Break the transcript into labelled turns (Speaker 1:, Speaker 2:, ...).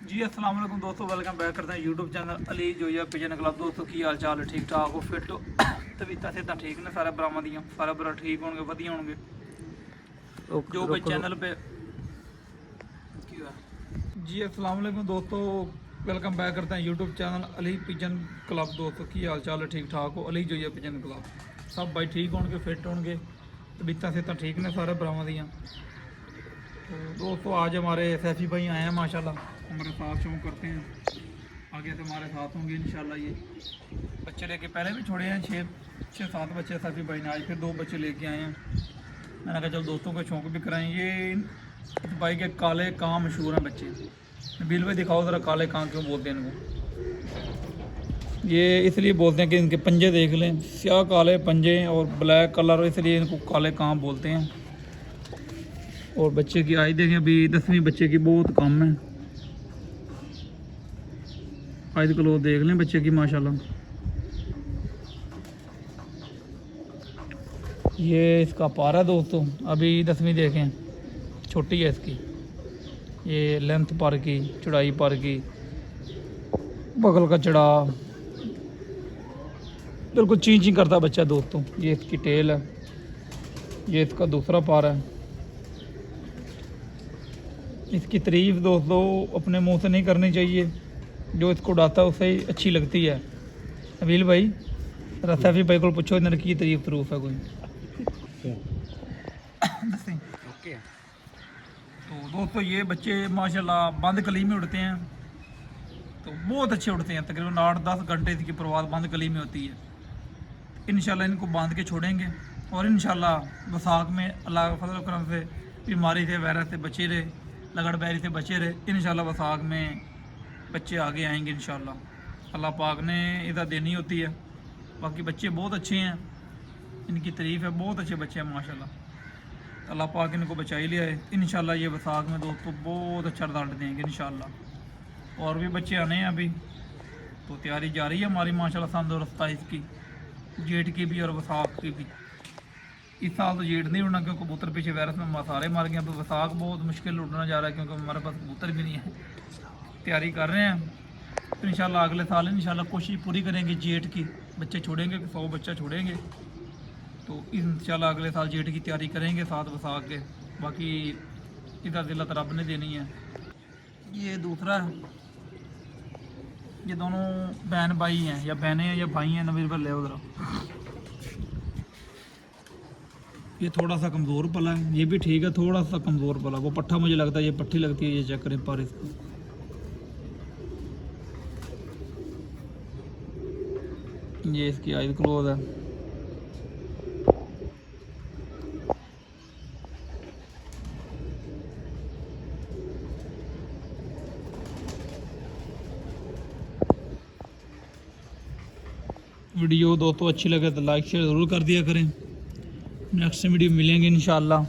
Speaker 1: जी अस्सलाम वालेकुम दोस्तों, वेलकम बैक करते हैं YouTube channel Ali Zoya pigeon club. दोस्तों की हाल चाल है? ठीक ठाक हो? फिट हो? तबीयत सेहत ठीक ने? सारे बरामा दियां सारे बरा ठीक होंगे, वधिया होंगे जो भाई चैनल पे जी अस्सलाम वालेकुम दोस्तों, वेलकम बैक करते हैं YouTube channel Ali pigeon club. दोस्तों की हाल चाल है? ठीक ठाक हो? अली जोया पिजन क्लब सब भाई ठीक होंगे, फिट होंगे, तबीयत सेहत ठीक ने सारे बरामा दियां। तो दोस्तों आज हमारे सैफी भाई आए हैं माशाल्लाह, हमारे साथ शौक करते हैं, आगे से हमारे साथ होंगे इंशाल्लाह। ये बच्चे लेके पहले भी छोड़े हैं, छः सात बच्चे सैफी भाई ने, आज फिर 2 बच्चे लेके आए हैं। मैंने कहा चल दोस्तों को शौक भी कराएं। ये भाई के काले कां मशहूर हैं बच्चे। बिल में दिखाओ ज़रा, काले कां क्यों बोलते हैं इनको? ये इसलिए बोलते हैं कि इनके पंजे देख लें, स्याह काले पंजे और ब्लैक कलर, इसलिए इनको काले कां बोलते हैं। और बच्चे की आय देखें, अभी 10वीं बच्चे की बहुत कम है। आय क्लो देख लें बच्चे की माशाल्लाह। ये इसका पारा दोस्तों, अभी 10वीं देखें, छोटी है इसकी। ये लेंथ पर की, चौड़ाई पर की, बगल का चढ़ा, बिल्कुल ची ची करता बच्चा दोस्तों। ये इसकी टेल है, ये इसका दूसरा पारा है। इसकी तारीफ़ दोस्तों अपने मुंह से नहीं करनी चाहिए, जो इसको उड़ाता है उसे ही अच्छी लगती है। अबील भाई सैफी भाई को पूछो इन्होंने की तारीफ प्रूफ है कोई? तो दोस्तों ये बच्चे माशाल्लाह बंद कली में उड़ते हैं, तो बहुत अच्छे उड़ते हैं। तकरीबन 8-10 घंटे इसकी परवाज़ बंद कली में होती है। इंशाल्लाह इनको बांध के छोड़ेंगे और इंशाल्लाह वसाख में अल्लाह के फजल करम से बीमारी से, वायरस से बचे रहे, लगड़ बैरी से बचे रहे। इंशाल्लाह वसाख में बच्चे आगे आएंगे इंशाल्लाह। अल्लाह पाक ने इधर देनी होती है। बाकी बच्चे बहुत अच्छे हैं, इनकी तारीफ़ है, बहुत अच्छे बच्चे हैं माशाल्लाह। अल्लाह पाक इनको बचाई लिया है। इंशाल्लाह ये वसाख में दोस्तों बहुत अच्छा रिजल्ट देंगे इंशाल्लाह। और भी बच्चे आने हैं अभी, तो तैयारी जारी है हमारी माशाल्लाह। सन 2027 की, जेठ की भी और वसाख की भी। इस साल तो जेठ नहीं उड़ना क्योंकि कबूतर पीछे वायरस में सारे मर गए। अब वसाख बहुत मुश्किल उड़ना जा रहा है क्योंकि हमारे पास कबूतर भी नहीं है। तैयारी कर रहे हैं, तो इंशाल्लाह अगले साल इंशाल्लाह कोशिश पूरी करेंगे जेठ की। बच्चे छोड़ेंगे, 100 बच्चा छोड़ेंगे, तो इंशाल्लाह अगले साल जेठ की तैयारी करेंगे साथ वसाख के। बाकी इधर दिल्लत रब ने देनी है। ये दूसरा है, ये दोनों बहन भाई हैं, या बहनें हैं या भाई हैं, नवीर भले उधर। ये थोड़ा सा कमज़ोर पला है, ये भी ठीक है, थोड़ा सा कमज़ोर पला। वो पट्ठा मुझे लगता है, ये पट्टी लगती है, ये चेक करें पर इसको। ये इसकी आइज क्लोज है। वीडियो दोस्तों अच्छी लगे तो लाइक शेयर ज़रूर कर दिया करें। नेक्स्ट वीडियो मिलेंगे इंशाल्लाह।